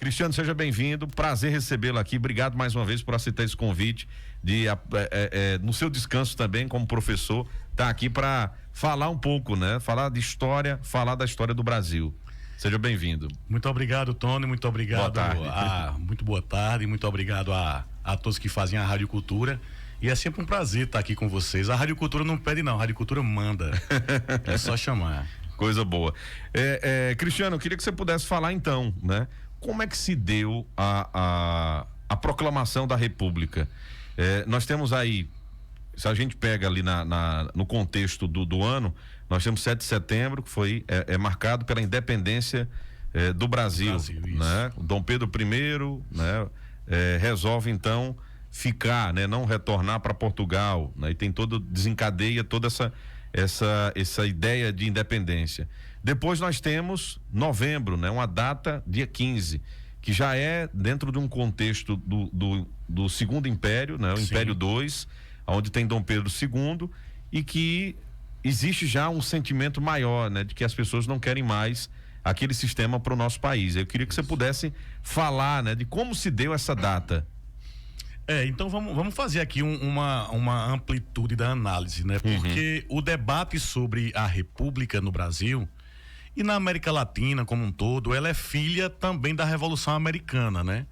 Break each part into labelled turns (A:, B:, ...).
A: Cristiano, seja bem-vindo, prazer recebê-lo aqui, obrigado mais uma vez por aceitar esse convite no seu descanso também como professor, tá aqui para falar um pouco, né? Falar de história, falar da história do Brasil. Seja bem-vindo.
B: Muito obrigado, Tony, muito obrigado. Muito boa tarde, muito obrigado a todos que fazem a Rádio Cultura. E é sempre um prazer estar aqui com vocês. A Rádio Cultura não pede não, a Rádio Cultura manda. É só chamar.
A: Coisa boa. Cristiano, eu queria que você pudesse falar então, né? Como é que se deu a proclamação da República? Nós temos aí, se a gente pega ali no contexto do ano, nós temos 7 de setembro, que foi marcado pela independência do Brasil, né? Dom Pedro I, né? Resolve então ficar, né? Não retornar para Portugal, né? E desencadeia toda essa ideia de independência. Depois nós temos novembro, né? Uma data, dia 15, que já é dentro de um contexto do Segundo Império, né? O Império II, onde tem Dom Pedro II, e que existe já um sentimento maior, né? De que as pessoas não querem mais aquele sistema para o nosso país. Eu queria que você pudesse falar, né? De como se deu essa data.
B: Então vamos fazer aqui uma amplitude da análise, né? Porque o debate sobre a República no Brasil e na América Latina como um todo, ela é filha também da Revolução Americana, né?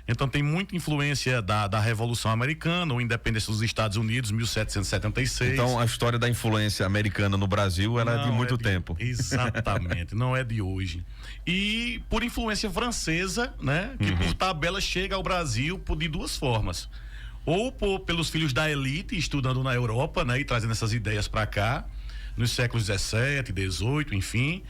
B: Então tem muita influência da Revolução Americana, ou independência dos Estados Unidos, 1776.
A: Então a história da influência americana no Brasil, ela é de muito tempo.
B: Exatamente, não é de hoje. E por influência francesa, né? Que por tabela chega ao Brasil de duas formas. Ou pelos filhos da elite estudando na Europa, né? E trazendo essas ideias para cá, nos séculos 17, 18, enfim,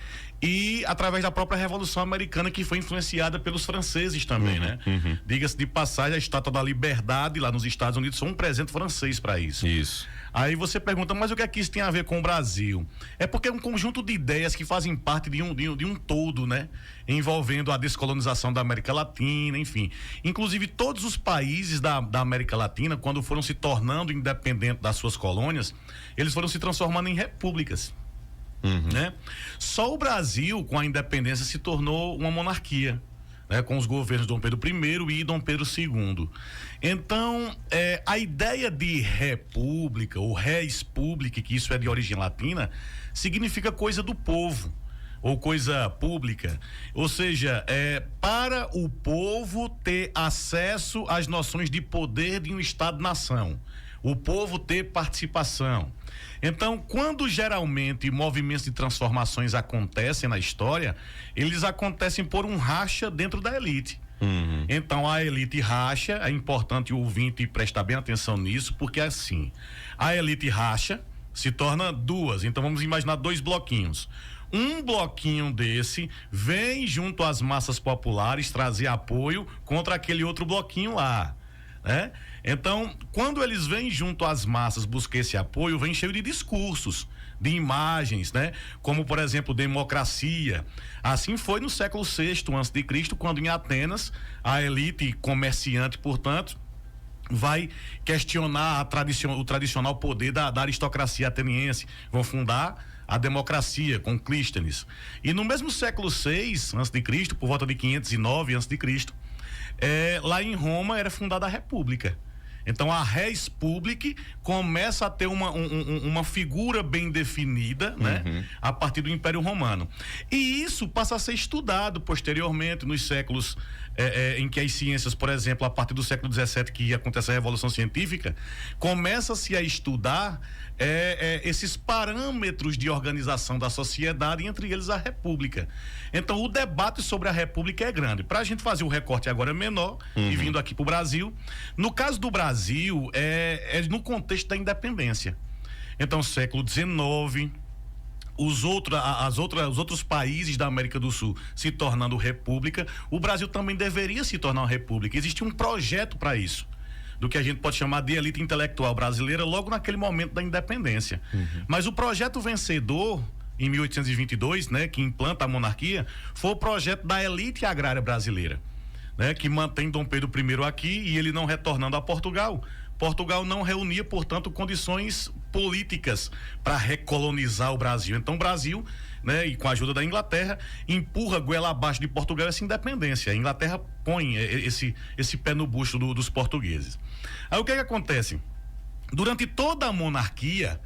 B: e através da própria Revolução Americana, que foi influenciada pelos franceses também, né? Diga-se de passagem, a Estátua da Liberdade lá nos Estados Unidos foi um presente francês para isso.
A: Isso.
B: Aí você pergunta, mas o que é que isso tem a ver com o Brasil? É porque é um conjunto de ideias que fazem parte de um todo, né? Envolvendo a descolonização da América Latina, enfim. Inclusive, todos os países da América Latina, quando foram se tornando independentes das suas colônias, eles foram se transformando em repúblicas. Né? Só o Brasil, com a independência, se tornou uma monarquia, né? Com os governos Dom Pedro I e Dom Pedro II. Então, a ideia de república ou res publica, que isso é de origem latina, significa coisa do povo ou coisa pública, ou seja, para o povo ter acesso às noções de poder de um Estado-nação, o povo ter participação. Então, quando geralmente movimentos de transformações acontecem na história, eles acontecem por um racha dentro da elite. Então a elite racha, é importante o ouvinte prestar bem atenção nisso, porque assim, a elite racha, se torna duas, então vamos imaginar 2 bloquinhos. Um bloquinho desse vem junto às massas populares trazer apoio contra aquele outro bloquinho lá, né? Então, quando eles vêm junto às massas buscar esse apoio, vem cheio de discursos, de imagens, né? Como, por exemplo, democracia. Assim foi no século VI a.C., quando em Atenas a elite comerciante, portanto, vai questionar o tradicional poder da aristocracia ateniense. Vão fundar a democracia com Clístenes. E no mesmo século VI a.C., por volta de 509 a.C., lá em Roma era fundada a República. Então a res publica começa a ter uma figura bem definida, né? A partir do Império Romano. E isso passa a ser estudado posteriormente nos séculos em que as ciências, por exemplo, a partir do século XVII, que acontece a Revolução Científica, começa-se a estudar esses parâmetros de organização da sociedade, entre eles a República. Então o debate sobre a República é grande. Para a gente fazer o recorte agora menor, e vindo aqui para o Brasil, no caso do Brasil, no contexto da independência. Então, século XIX, os outros países da América do Sul se tornando república, o Brasil também deveria se tornar uma república. Existe um projeto para isso, do que a gente pode chamar de elite intelectual brasileira, logo naquele momento da independência. Mas o projeto vencedor, em 1822, né, que implanta a monarquia, foi o projeto da elite agrária brasileira, né, que mantém Dom Pedro I aqui e ele não retornando a Portugal. Portugal não reunia, portanto, condições políticas para recolonizar o Brasil. Então o Brasil, né, e com a ajuda da Inglaterra, empurra goela abaixo de Portugal essa independência. A Inglaterra põe esse pé no bucho dos portugueses. Aí o que acontece? Durante toda a monarquia,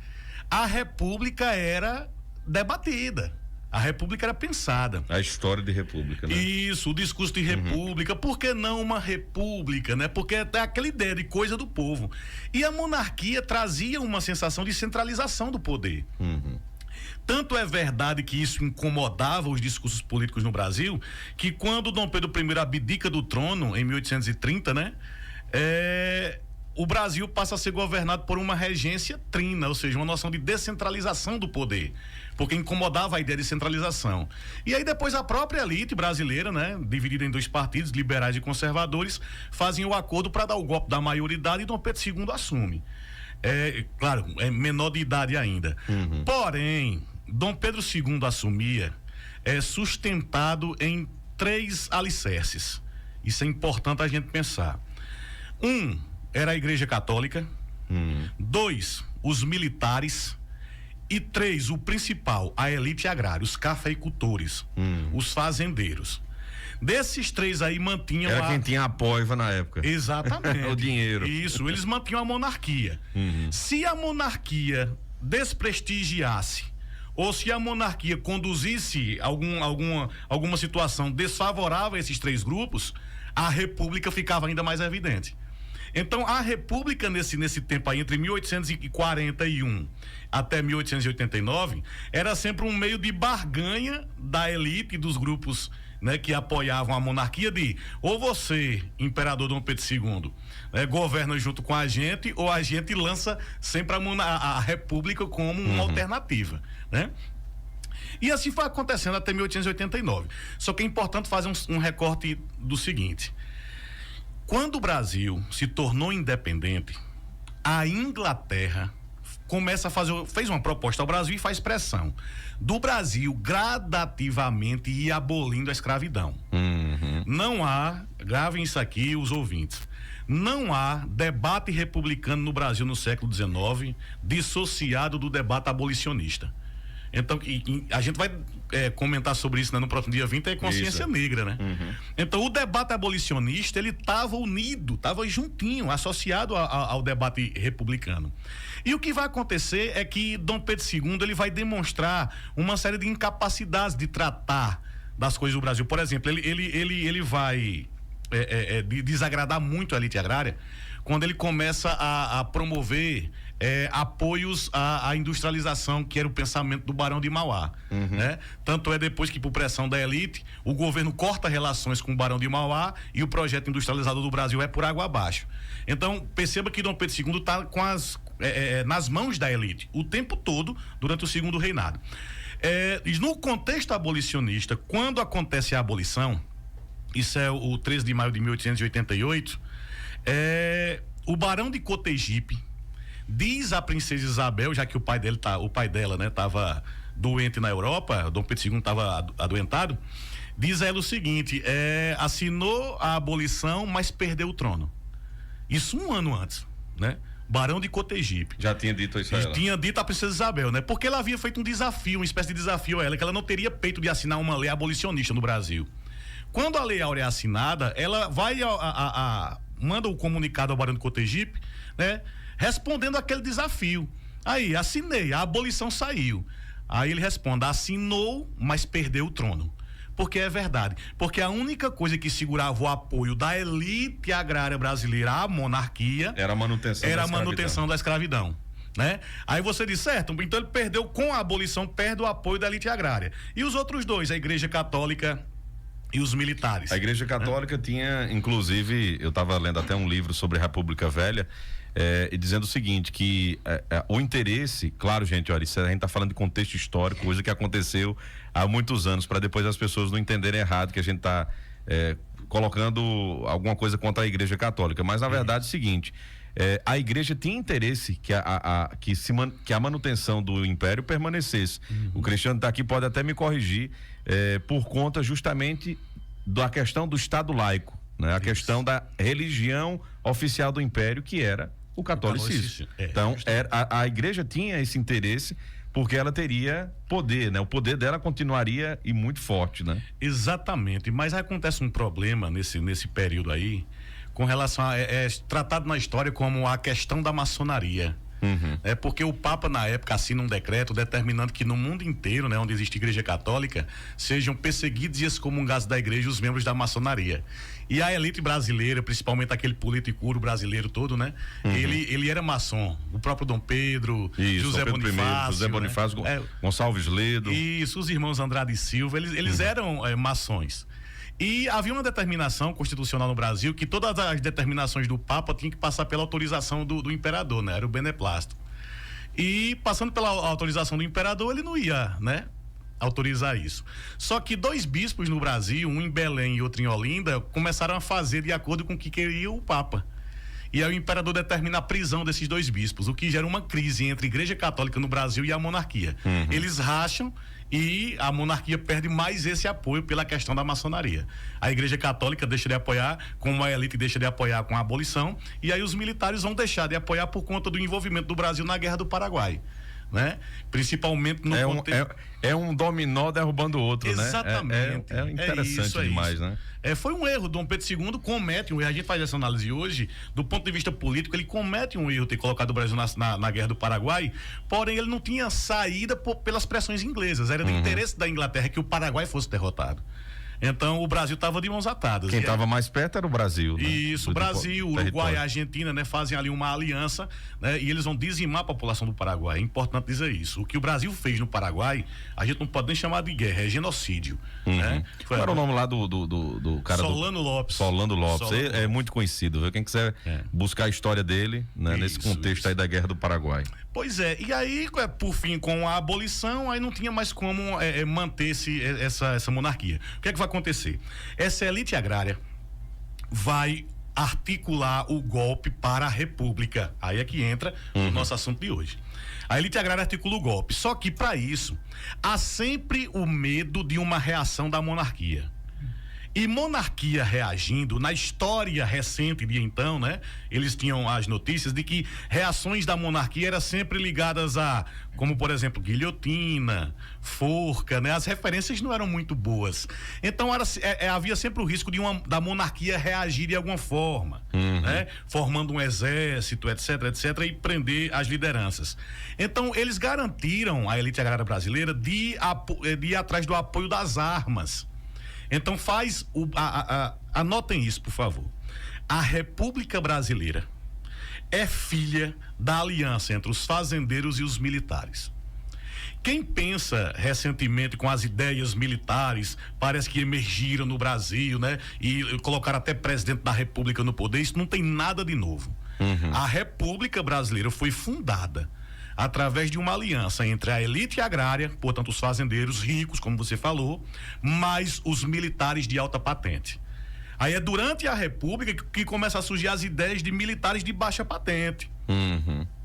B: a república era debatida. A república era pensada.
A: A história de república, né?
B: Isso, o discurso de república. Por que não uma república, né? Porque é aquela ideia de coisa do povo. E a monarquia trazia uma sensação de centralização do poder. Tanto é verdade que isso incomodava os discursos políticos no Brasil, que quando Dom Pedro I abdica do trono, em 1830, né? O Brasil passa a ser governado por uma regência trina, ou seja, uma noção de descentralização do poder, porque incomodava a ideia de centralização. E aí depois a própria elite brasileira, né, dividida em dois partidos, liberais e conservadores, fazem o acordo para dar o golpe da maioridade e Dom Pedro II assume. Claro, é menor de idade ainda. Porém, Dom Pedro II assumia sustentado em 3 alicerces. Isso é importante a gente pensar. Era a Igreja Católica. 2, os militares. E 3, o principal, a elite agrária, os cafeicultores, os fazendeiros. Desses 3 aí mantinham
A: Era quem tinha a poiva na época.
B: Exatamente.
A: O dinheiro.
B: Isso, eles mantinham a monarquia. Se a monarquia desprestigiasse ou se a monarquia conduzisse alguma situação desfavorável a esses 3 grupos, a república ficava ainda mais evidente. Então, a república nesse tempo aí, entre 1841 até 1889, era sempre um meio de barganha da elite e dos grupos, né, que apoiavam a monarquia, de ou você, imperador Dom Pedro II, né, governa junto com a gente, ou a gente lança sempre a república como uma alternativa, né? E assim foi acontecendo até 1889. Só que é importante fazer um recorte do seguinte: quando o Brasil se tornou independente, a Inglaterra fez uma proposta ao Brasil e faz pressão do Brasil gradativamente ir abolindo a escravidão. Não há, gravem isso aqui os ouvintes, não há debate republicano no Brasil no século XIX dissociado do debate abolicionista. Então, a gente vai comentar sobre isso, né, no próximo dia 20, é consciência negra, né? Então, o debate abolicionista, ele estava unido, estava juntinho, associado ao debate republicano. E o que vai acontecer é que Dom Pedro II, ele vai demonstrar uma série de incapacidades de tratar das coisas do Brasil. Por exemplo, ele vai desagradar muito a elite agrária quando ele começa a promover apoios à industrialização, que era o pensamento do Barão de Mauá, né? Tanto é depois que, por pressão da elite, o governo corta relações com o Barão de Mauá e o projeto industrializador do Brasil é por água abaixo. Então, perceba que Dom Pedro II está com nas mãos da elite o tempo todo durante o segundo reinado. No contexto abolicionista, quando acontece a abolição, isso é o 13 de maio de 1888, o Barão de Cotegipe diz à princesa Isabel, já que o pai dela, né, estava doente na Europa, Dom Pedro II estava adoentado, diz a ela o seguinte: assinou a abolição, mas perdeu o trono. Isso 1 ano antes, né? Barão de Cotegipe.
A: Já tinha dito isso a ela.
B: Tinha dito à princesa Isabel, né? Porque ela havia feito um desafio, uma espécie de desafio a ela, que ela não teria peito de assinar uma lei abolicionista no Brasil. Quando a Lei Áurea é assinada, ela vai manda o comunicado ao Barão de Cotegipe, né, respondendo aquele desafio. Aí, assinei, a abolição saiu. Aí ele responde: assinou, mas perdeu o trono. Porque é verdade. Porque a única coisa que segurava o apoio da elite agrária brasileira à monarquia
A: era a manutenção
B: da escravidão. Né? Aí você diz, certo, então ele perdeu, com a abolição, perde o apoio da elite agrária. E os outros dois, a Igreja Católica e os militares.
A: A Igreja Católica tinha, inclusive, eu estava lendo até um livro sobre a República Velha, e dizendo o seguinte, que o interesse, claro, gente, olha, isso a gente está falando de contexto histórico, coisa que aconteceu há muitos anos, para depois as pessoas não entenderem errado que a gente está colocando alguma coisa contra a Igreja Católica, mas na verdade é o seguinte: a igreja tinha interesse que a manutenção do império permanecesse. O Cristiano está aqui, pode até me corrigir, por conta justamente da questão do Estado laico, né? A questão da religião oficial do império, que era o catolicismo. Então, a igreja tinha esse interesse porque ela teria poder, né? O poder dela continuaria e muito forte, né?
B: Exatamente, mas acontece um problema nesse período aí, com relação a tratado na história como a questão da maçonaria. É porque o Papa na época assina um decreto determinando que no mundo inteiro, né, onde existe igreja católica, sejam perseguidos e excomungados da igreja os membros da maçonaria. E a elite brasileira, principalmente aquele politicuro brasileiro todo, né? Ele era maçom. O próprio Dom Pedro, José Bonifácio,
A: Gonçalves Ledo.
B: Isso, os irmãos Andrade e Silva, eles eram maçons. E havia uma determinação constitucional no Brasil que todas as determinações do Papa tinham que passar pela autorização do imperador, né? Era o beneplácito. E passando pela autorização do imperador, ele não ia, né, autorizar isso. Só que 2 bispos no Brasil, um em Belém e outro em Olinda, começaram a fazer de acordo com o que queria o Papa. E aí o imperador determina a prisão desses 2 bispos, o que gera uma crise entre a Igreja Católica no Brasil e a monarquia. Eles racham e a monarquia perde mais esse apoio pela questão da maçonaria. A Igreja Católica deixa de apoiar, como a elite deixa de apoiar com a abolição, e aí os militares vão deixar de apoiar por conta do envolvimento do Brasil na Guerra do Paraguai, né? Principalmente no contexto...
A: É um dominó derrubando o outro,
B: exatamente,
A: né? É interessante demais, né?
B: Foi um erro. Dom Pedro II comete um erro. A gente faz essa análise hoje, do ponto de vista político, ele comete um erro ter colocado o Brasil na Guerra do Paraguai, porém ele não tinha saída pelas pressões inglesas. Era do interesse da Inglaterra que o Paraguai fosse derrotado. Então o Brasil estava de mãos atadas.
A: Quem estava mais perto era o Brasil, né?
B: Isso, o Brasil, Uruguai e a Argentina, né, fazem ali uma aliança, né, e eles vão dizimar a população do Paraguai. É importante dizer isso. O que o Brasil fez no Paraguai, a gente não pode nem chamar de guerra, é genocídio. Né?
A: Qual era o nome lá do cara?
B: Solano Lopes.
A: Solano Lopes. É muito conhecido, viu? Quem quiser buscar a história dele, né, nesse contexto aí da Guerra do Paraguai.
B: Pois é, e aí, por fim, com a abolição, aí não tinha mais como manter essa monarquia. O que é que vai acontecer? Essa elite agrária vai articular o golpe para a República. Aí é que entra o nosso assunto de hoje. A elite agrária articula o golpe, só que para isso há sempre o medo de uma reação da monarquia. E monarquia reagindo, na história recente de então, né? Eles tinham as notícias de que reações da monarquia eram sempre ligadas a, como por exemplo, guilhotina, forca, né? As referências não eram muito boas. Então havia sempre o risco da monarquia reagir de alguma forma, né? Formando um exército, etc, etc, e prender as lideranças. Então eles garantiram a elite agrária brasileira de ir atrás do apoio das armas. Então anotem isso, por favor. A República Brasileira é filha da aliança entre os fazendeiros e os militares. Quem pensa recentemente com as ideias militares, parece que emergiram no Brasil, né? E colocaram até presidente da República no poder, isso não tem nada de novo. A República Brasileira foi fundada através de uma aliança entre a elite agrária, portanto os fazendeiros ricos, como você falou, mais os militares de alta patente. Aí é durante a República que começam a surgir as ideias de militares de baixa patente,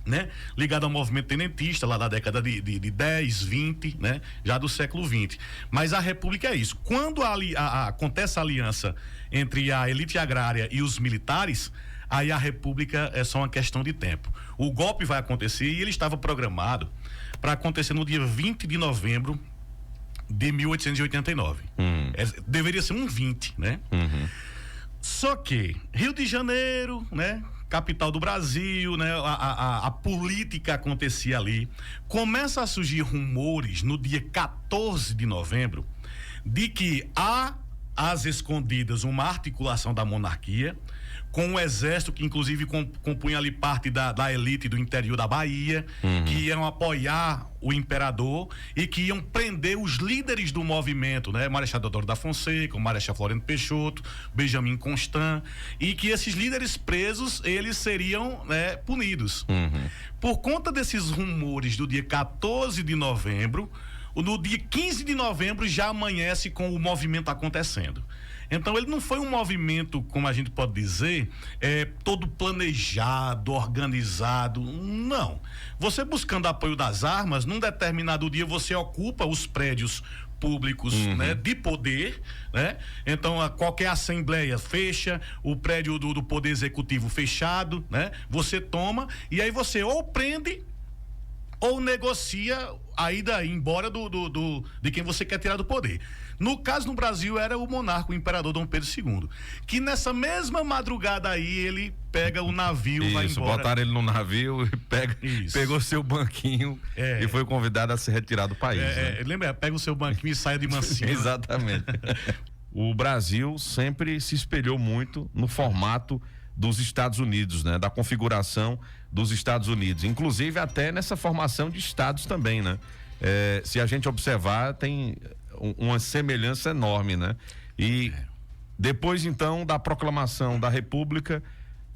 B: né? Ligado ao movimento tenentista lá da década de 10, 20, né? Já do século 20. Mas a República é isso. Quando acontece a aliança entre a elite agrária e os militares, aí a República é só uma questão de tempo. O golpe vai acontecer e ele estava programado para acontecer no dia 20 de novembro de 1889. Deveria ser um 20, né? Só que Rio de Janeiro, né? Capital do Brasil, né? A política acontecia ali. Começa a surgir rumores no dia 14 de novembro de que há às escondidas uma articulação da monarquia com um exército que inclusive compunha ali parte da elite do interior da Bahia, que iam apoiar o imperador e que iam prender os líderes do movimento, né? Marechal Deodoro da Fonseca, o Marechal Floriano Peixoto, Benjamin Constant, e que esses líderes presos, eles seriam, né, punidos. Por conta desses rumores do dia 14 de novembro, no dia 15 de novembro já amanhece com o movimento acontecendo. Então ele não foi um movimento, como a gente pode dizer, todo planejado, organizado, não. Você buscando apoio das armas, num determinado dia você ocupa os prédios públicos, né, de poder, né? Então, qualquer assembleia fecha, o prédio do Poder Executivo fechado, né? Você toma e aí você ou prende ou negocia a ida embora de quem você quer tirar do poder. No caso, no Brasil, era o monarca, o imperador Dom Pedro II, que nessa mesma madrugada aí, ele pega o navio, vai embora.
A: Botaram ele no navio e pegou seu banquinho e foi convidado a se retirar do país. Né?
B: Lembra? Pega o seu banquinho e saia de mansinho.
A: Exatamente. O Brasil sempre se espelhou muito no formato dos Estados Unidos, né? Da configuração dos Estados Unidos, inclusive até nessa formação de estados também, né? Se a gente observar, tem uma semelhança enorme, né? E depois então da proclamação da República,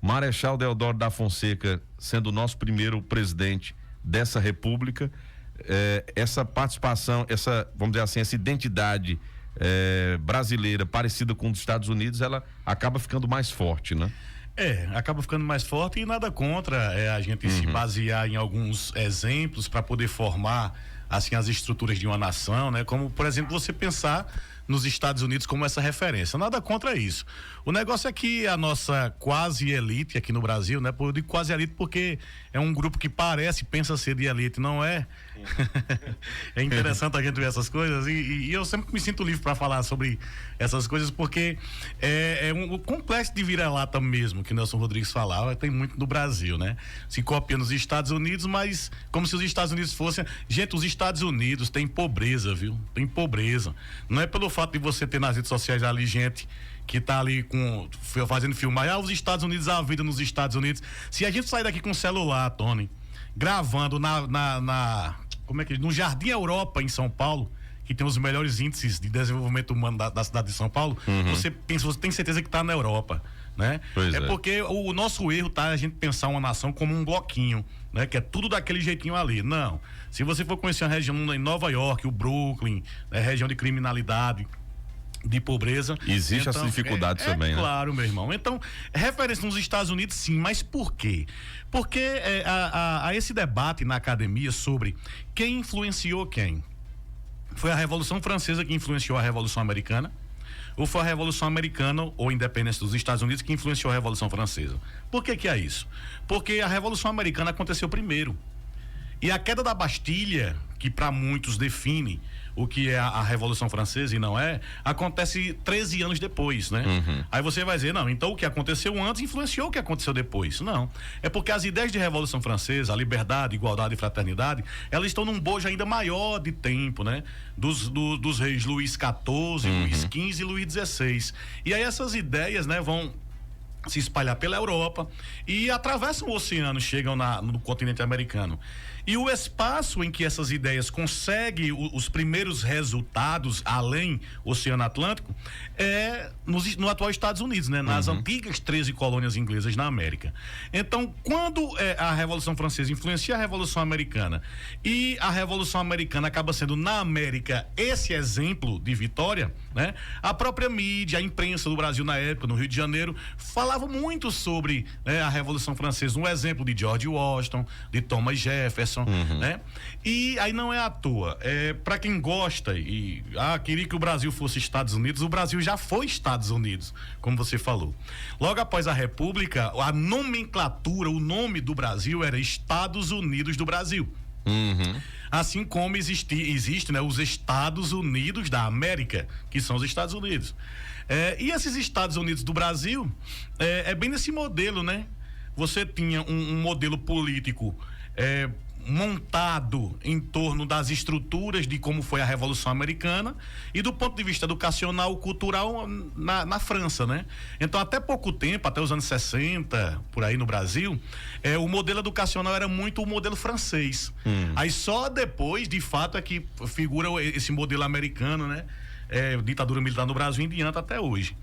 A: Marechal Deodoro da Fonseca sendo o nosso primeiro presidente dessa República, essa participação, vamos dizer assim, essa identidade brasileira parecida com os Estados Unidos, ela acaba ficando mais forte, né?
B: Acaba ficando mais forte e nada contra a gente se basear em alguns exemplos para poder formar assim as estruturas de uma nação, né? Como, por exemplo, você pensar nos Estados Unidos como essa referência. Nada contra isso. O negócio é que a nossa quase elite aqui no Brasil, né? Eu digo quase elite porque é um grupo que pensa ser de elite, não é? É interessante a gente ver essas coisas e eu sempre me sinto livre para falar sobre essas coisas porque é um complexo de vira-lata mesmo que Nelson Rodrigues falava, tem muito no Brasil, né? Se copia nos Estados Unidos, mas como se os Estados Unidos fossem... Gente, os Estados Unidos tem pobreza, viu? Tem pobreza. Não é pelo fato de você ter nas redes sociais ali gente que tá ali fazendo filmar, os Estados Unidos, a vida nos Estados Unidos. Se a gente sair daqui com o celular, Tony, gravando no Jardim Europa, em São Paulo, que tem os melhores índices de desenvolvimento humano da cidade de São Paulo, você tem certeza que tá na Europa, né? Porque o nosso erro tá a gente pensar uma nação como um bloquinho, né? Que é tudo daquele jeitinho ali. Não. Se você for conhecer uma região em Nova York, o Brooklyn, região de criminalidade, de pobreza.
A: Existe essa dificuldade também, né?
B: Claro, meu irmão. Então, referência nos Estados Unidos, sim, mas por quê? Porque há esse debate na academia sobre quem influenciou quem. Foi a Revolução Francesa que influenciou a Revolução Americana? Ou foi a Revolução Americana ou a independência dos Estados Unidos que influenciou a Revolução Francesa? Por que é isso? Porque a Revolução Americana aconteceu primeiro. E a queda da Bastilha, que para muitos define o que é a Revolução Francesa e não acontece 13 anos depois, né? Aí você vai dizer, não, então o que aconteceu antes influenciou o que aconteceu depois. Não, é porque as ideias de Revolução Francesa, a liberdade, igualdade e fraternidade, elas estão num bojo ainda maior de tempo, né? Dos reis Luís XIV, Luís XV e Luís XVI. E aí essas ideias, né, vão se espalhar pela Europa e atravessam o oceano, chegam no continente americano. E o espaço em que essas ideias conseguem os primeiros resultados além do Oceano Atlântico é no atual Estados Unidos, né? Nas antigas 13 colônias inglesas na América. Então, quando a Revolução Francesa influencia a Revolução Americana e a Revolução Americana acaba sendo na América esse exemplo de vitória, né? A própria mídia, a imprensa do Brasil na época, no Rio de Janeiro, falava muito sobre a Revolução Francesa, um exemplo de George Washington, de Thomas Jefferson, né? E aí não é à toa, para quem gosta e queria que o Brasil fosse Estados Unidos, o Brasil já foi Estados Unidos, como você falou. Logo após a República, a nomenclatura, o nome do Brasil era Estados Unidos do Brasil. Assim como existe, né, os Estados Unidos da América, que são os Estados Unidos. E esses Estados Unidos do Brasil é bem nesse modelo, né? Você tinha um modelo político montado em torno das estruturas de como foi a Revolução Americana e do ponto de vista educacional, cultural na França, né? Então, até pouco tempo, até os anos 60, por aí no Brasil, o modelo educacional era muito o modelo francês. Aí só depois, de fato, é que figura esse modelo americano, né? Ditadura militar no Brasil em diante até hoje.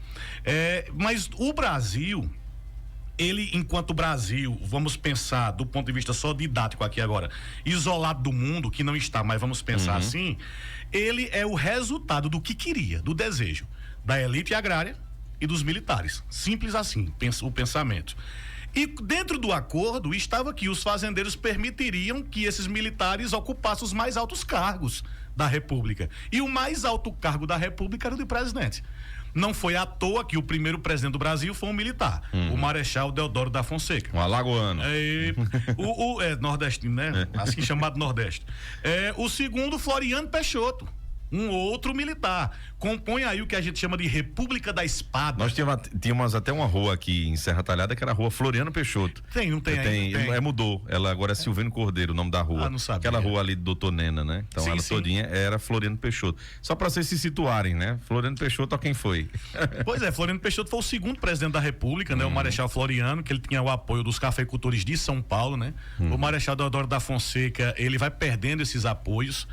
B: Mas o Brasil, ele, enquanto Brasil, vamos pensar do ponto de vista só didático aqui agora, isolado do mundo, que não está, mas vamos pensar assim, ele é o resultado do que queria, do desejo da elite agrária e dos militares. Simples assim, o pensamento. E dentro do acordo estava que os fazendeiros permitiriam que esses militares ocupassem os mais altos cargos da República. E o mais alto cargo da República era o de presidente. Não foi à toa que o primeiro presidente do Brasil foi um militar, o Marechal Deodoro da Fonseca.
A: Um alagoano.
B: Nordestino, né? Assim chamado Nordeste. O segundo, Floriano Peixoto, um outro militar. Compõe aí o que a gente chama de República da Espada.
A: Nós tínhamos até uma rua aqui em Serra Talhada que era a rua Floriano Peixoto.
B: Não tem.
A: Mudou. Ela agora é Silvino Cordeiro, o nome da rua.
B: Não sabia.
A: Aquela rua ali do Doutor Nena, né? Então ela todinha era Floriano Peixoto. Só para vocês se situarem, né? Floriano Peixoto, ó, quem foi?
B: Pois é, Floriano Peixoto foi o segundo presidente da República, né? O Marechal Floriano, que ele tinha o apoio dos cafeicultores de São Paulo, né? O Marechal Deodoro da Fonseca, ele vai perdendo esses apoios.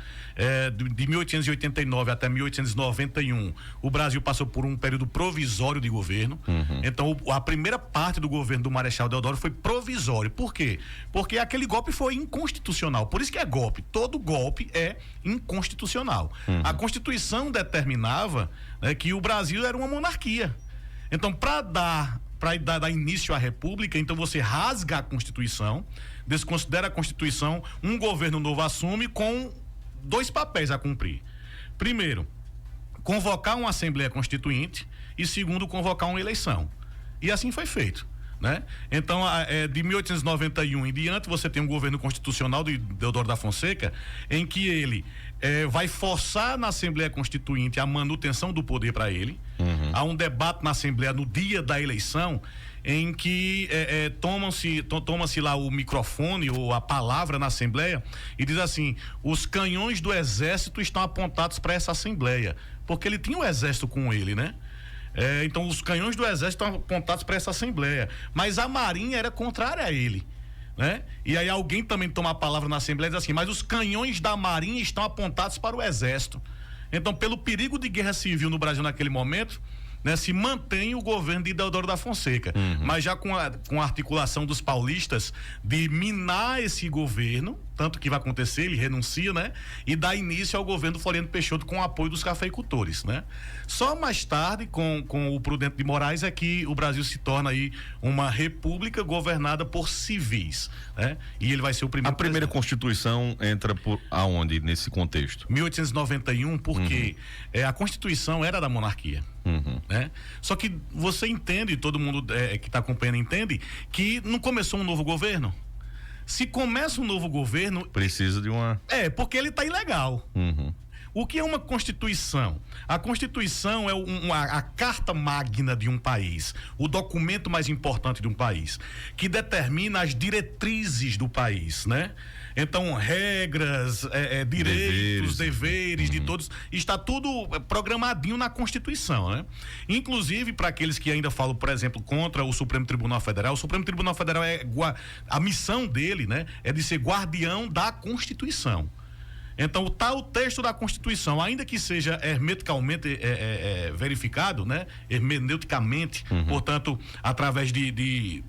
B: De 1889 até 1891, o Brasil passou por um período provisório de governo. Então, a primeira parte do governo do Marechal Deodoro foi provisório. Por quê? Porque aquele golpe foi inconstitucional. Por isso que é golpe. Todo golpe é inconstitucional. A Constituição determinava, né, que o Brasil era uma monarquia. Então, para dar início à República, então você rasga a Constituição, desconsidera a Constituição, um governo novo assume com 2 papéis a cumprir. Primeiro, convocar uma Assembleia Constituinte e segundo, convocar uma eleição. E assim foi feito, né? Então, de 1891 em diante, você tem um governo constitucional de Deodoro da Fonseca, em que ele vai forçar na Assembleia Constituinte a manutenção do poder para ele. Há um debate na Assembleia no dia da eleição, em que toma-se lá o microfone ou a palavra na Assembleia e diz assim: os canhões do Exército estão apontados para essa Assembleia, porque ele tinha o Exército com ele, né? Então os canhões do Exército estão apontados para essa Assembleia, mas a Marinha era contrária a ele, né? E aí alguém também toma a palavra na Assembleia e diz assim: mas os canhões da Marinha estão apontados para o Exército. Então, pelo perigo de guerra civil no Brasil naquele momento, né, se mantém o governo de Deodoro da Fonseca, mas já com a articulação dos paulistas de minar esse governo, tanto que vai acontecer, ele renuncia, né, e dá início ao governo do Floriano Peixoto com o apoio dos cafeicultores, né. Só mais tarde, com o Prudente de Moraes, é que o Brasil se torna aí uma república governada por civis, né, e ele vai ser o primeiro.
A: A primeira Constituição entra por aonde nesse contexto?
B: 1891, porque a Constituição era da monarquia. Né? Só que você entende, todo mundo que está acompanhando entende, que não começou um novo governo. Se começa um novo governo,
A: precisa de uma.
B: Porque ele está ilegal. O que é uma Constituição? A Constituição é a carta magna de um país, o documento mais importante de um país, que determina as diretrizes do país, né? Então, regras, direitos, deveres de todos, está tudo programadinho na Constituição, né? Inclusive, para aqueles que ainda falam, por exemplo, contra o Supremo Tribunal Federal, o Supremo Tribunal Federal a missão dele, né, é de ser guardião da Constituição. Então, o texto da Constituição, ainda que seja hermeticamente verificado, né, hermeneuticamente, portanto, através de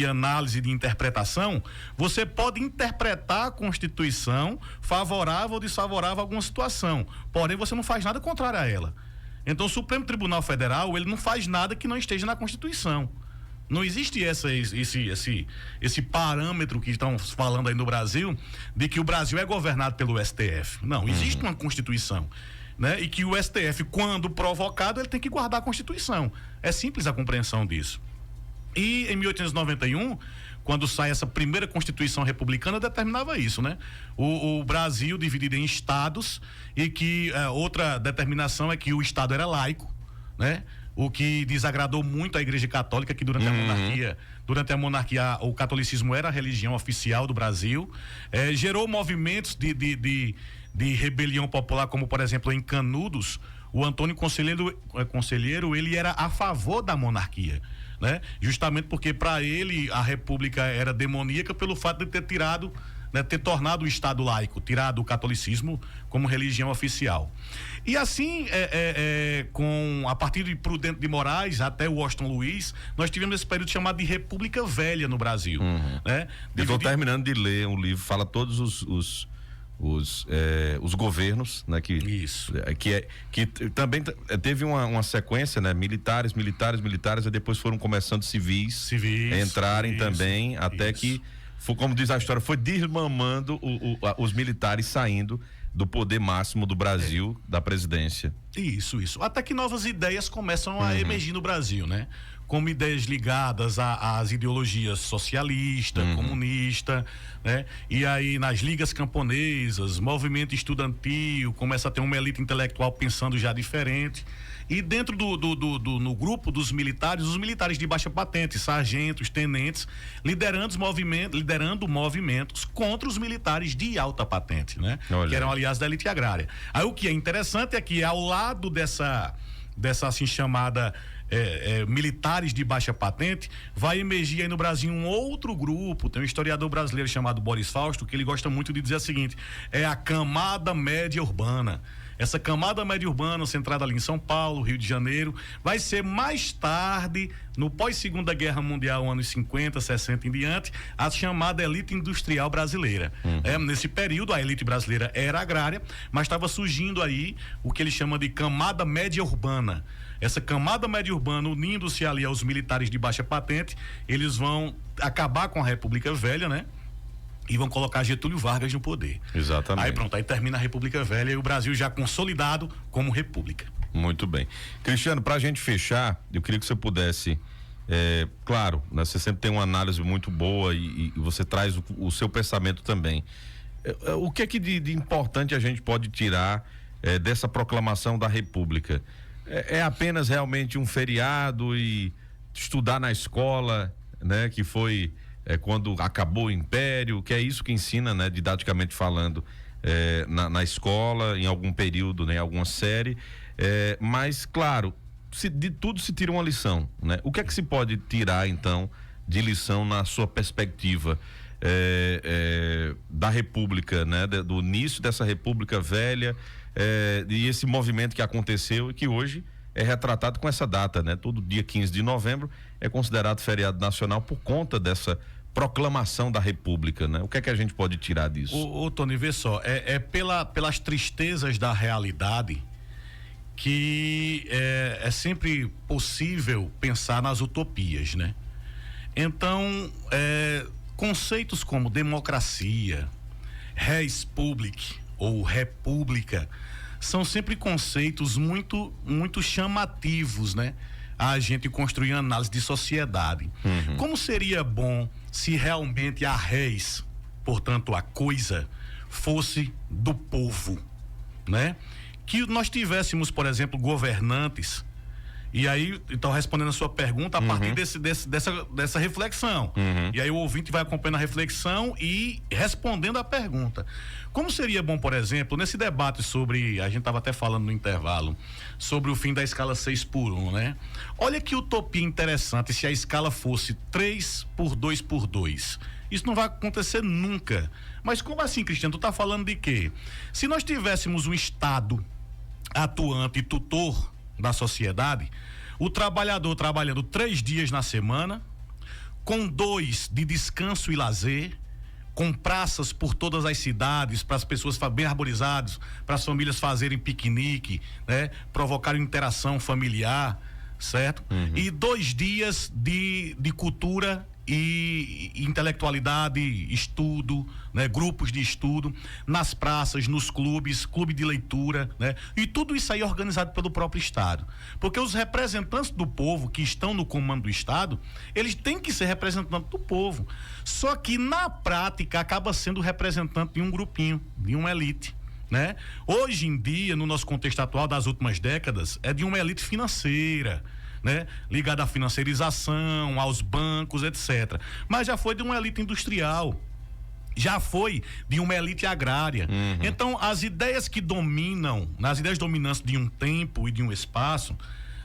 B: análise, de interpretação, você pode interpretar a Constituição favorável ou desfavorável a alguma situação. Porém, você não faz nada contrário a ela. Então, o Supremo Tribunal Federal, ele não faz nada que não esteja na Constituição. Não existe esse parâmetro que estão falando aí no Brasil, de que o Brasil é governado pelo STF. Não, existe uma Constituição, né? E que o STF, quando provocado, ele tem que guardar a Constituição. É simples a compreensão disso. E em 1891, quando sai essa primeira Constituição republicana, determinava isso, né? O Brasil dividido em estados, e que outra determinação é que o estado era laico, né? O que desagradou muito a Igreja Católica, que durante a monarquia o catolicismo era a religião oficial do Brasil, gerou movimentos de rebelião popular, como por exemplo em Canudos, o Antônio Conselheiro, ele era a favor da monarquia, né? Justamente porque para ele a república era demoníaca pelo fato de ter tirado, né, ter tornado o Estado laico, tirado o catolicismo como religião oficial. E assim, a partir de Prudente de Moraes até o Washington Luiz, nós tivemos esse período chamado de República Velha no Brasil. Né?
A: Eu estou terminando de ler um livro, fala todos os governos, né,
B: Isso.
A: que também teve uma sequência, né, militares, e depois foram começando civis a entrarem também, até que, como diz a história, foi desmamando os militares saindo do poder máximo do Brasil, da presidência.
B: Isso. Até que novas ideias começam a emergir no Brasil, né? Como ideias ligadas às ideologias socialista, comunista, né? E aí nas ligas camponesas, movimento estudantil, começa a ter uma elite intelectual pensando já diferente. E dentro no grupo dos militares, os militares de baixa patente, sargentos, tenentes, liderando movimentos contra os militares de alta patente, né?
A: Olha.
B: Que eram, aliás, da elite agrária. Aí o que é interessante é que ao lado dessa assim chamada militares de baixa patente, vai emergir aí no Brasil um outro grupo. Tem um historiador brasileiro chamado Boris Fausto, que ele gosta muito de dizer o seguinte: é a camada média urbana. Essa camada média urbana, centrada ali em São Paulo, Rio de Janeiro, vai ser mais tarde, no pós-Segunda Guerra Mundial, anos 50, 60 em diante, a chamada elite industrial brasileira. Nesse período, a elite brasileira era agrária, mas estava surgindo aí o que ele chama de camada média urbana. Essa camada média urbana, unindo-se ali aos militares de baixa patente, eles vão acabar com a República Velha, né? E vão colocar Getúlio Vargas no poder.
A: Exatamente.
B: Aí pronto, aí termina a República Velha e o Brasil já consolidado como república.
A: Muito bem. Cristiano, para a gente fechar, eu queria que você pudesse, claro, né, você sempre tem uma análise muito boa e você traz o seu pensamento também. O que é que de importante a gente pode tirar dessa proclamação da República? É apenas realmente um feriado e estudar na escola, né, que foi quando acabou o Império, que é isso que ensina, né, didaticamente falando, na escola, em algum período, né, em alguma série, mas claro, de tudo se tira uma lição, né? O que é que se pode tirar então de lição na sua perspectiva da República, né, do início dessa República Velha, e esse movimento que aconteceu e que hoje é retratado com essa data, né? Todo dia 15 de novembro é considerado feriado nacional por conta dessa proclamação da República, né? O que é que a gente pode tirar disso?
B: Ô Tony, vê só, pelas tristezas da realidade que é sempre possível pensar nas utopias, né? Então, conceitos como democracia, res public ou república são sempre conceitos muito, muito chamativos, né? A gente construir análise de sociedade. Como seria bom se realmente a res, portanto a coisa, fosse do povo, né? Que nós tivéssemos, por exemplo, governantes. E aí, então, respondendo a sua pergunta, a partir dessa reflexão. E aí o ouvinte vai acompanhando a reflexão e respondendo a pergunta. Como seria bom, por exemplo, nesse debate sobre, a gente estava até falando no intervalo, sobre o fim da escala 6x1, né? Olha que utopia interessante se a escala fosse 3x2x2. Isso não vai acontecer nunca. Mas como assim, Cristiano? Tu tá falando de quê? Se nós tivéssemos um Estado atuante e tutor da sociedade, o trabalhador trabalhando 3 dias na semana, com 2 de descanso e lazer, com praças por todas as cidades, para as pessoas bem arborizadas, para as famílias fazerem piquenique, né? Provocarem interação familiar, certo? E 2 dias de cultura e intelectualidade, estudo, né? Grupos de estudo nas praças, nos clubes, clube de leitura, né? E tudo isso aí organizado pelo próprio Estado, porque os representantes do povo que estão no comando do Estado, eles têm que ser representantes do povo, só que na prática acaba sendo representante de um grupinho, de uma elite, né? Hoje em dia, no nosso contexto atual das últimas décadas, é de uma elite financeira, né? Ligada à financiarização, aos bancos, etc. Mas já foi de uma elite industrial, já foi de uma elite agrária. Então, as ideias que dominam, nas ideias dominantes de um tempo e de um espaço,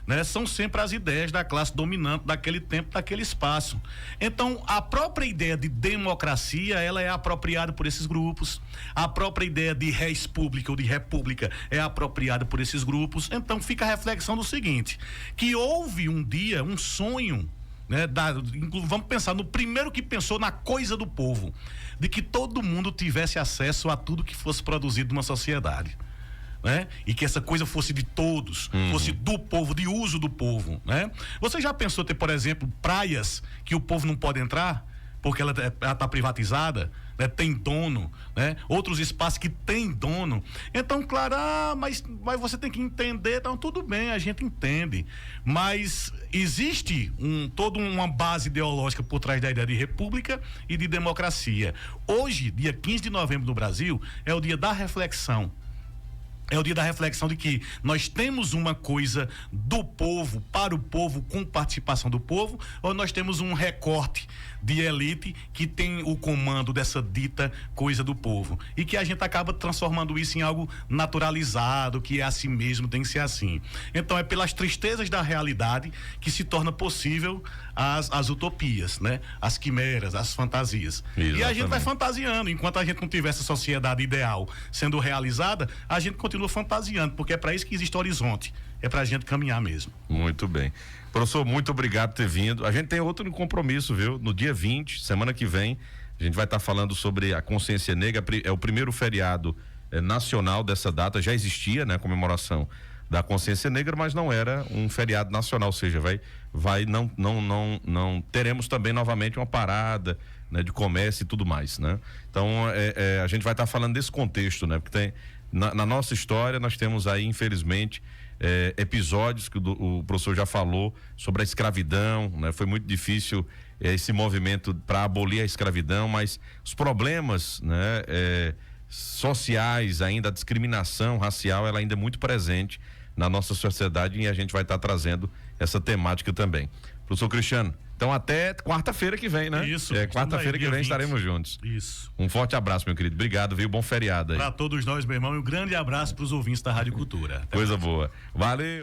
B: né, são sempre as ideias da classe dominante daquele tempo, daquele espaço. Então, a própria ideia de democracia, ela é apropriada por esses grupos. A própria ideia de res publica ou de república é apropriada por esses grupos. Então, fica a reflexão do seguinte, que houve um dia um sonho né, vamos pensar no primeiro que pensou na coisa do povo, de que todo mundo tivesse acesso a tudo que fosse produzido numa sociedade. Né? E que essa coisa fosse de todos, fosse do povo, de uso do povo, né? Você já pensou ter, por exemplo, praias que o povo não pode entrar porque ela está privatizada, né? Tem dono, né? Outros espaços que tem dono. Então, claro, mas você tem que entender, então tudo bem, a gente entende, mas existe toda uma base ideológica por trás da ideia de república e de democracia. Hoje, dia 15 de novembro no Brasil, é o dia da reflexão. É o dia da reflexão de que nós temos uma coisa do povo, para o povo, com participação do povo, ou nós temos um recorte de elite que tem o comando dessa dita coisa do povo. E que a gente acaba transformando isso em algo naturalizado, que é assim mesmo, tem que ser assim. Então é pelas tristezas da realidade que se torna possível as utopias, né? As quimeras, as fantasias. Exatamente. E a gente vai fantasiando. Enquanto a gente não tiver essa sociedade ideal sendo realizada, a gente continua fantasiando, porque é para isso que existe horizonte. É pra gente caminhar mesmo.
A: Muito bem. Professor, muito obrigado por ter vindo. A gente tem outro compromisso, viu? No dia 20, semana que vem, a gente vai estar falando sobre a consciência negra. É o primeiro feriado nacional dessa data. Já existia, né? A comemoração da consciência negra, mas não era um feriado nacional, ou seja, não teremos também novamente uma parada, né, de comércio e tudo mais, né? Então, a gente vai estar falando desse contexto, né? Porque tem, na nossa história, nós temos aí, infelizmente, episódios que o professor já falou sobre a escravidão, né? Foi muito difícil esse movimento para abolir a escravidão, mas os problemas, né, sociais ainda, a discriminação racial, ela ainda é muito presente na nossa sociedade e a gente vai estar trazendo essa temática também. Professor Cristiano, então até quarta-feira que vem, né?
B: Isso.
A: Quarta-feira que vem 20. Estaremos juntos.
B: Isso.
A: Um forte abraço, meu querido. Obrigado, viu? Bom feriado aí.
B: Para todos nós, meu irmão, e um grande abraço para os ouvintes da Rádio Cultura. Até
A: Coisa
B: mais.
A: boa. Valeu.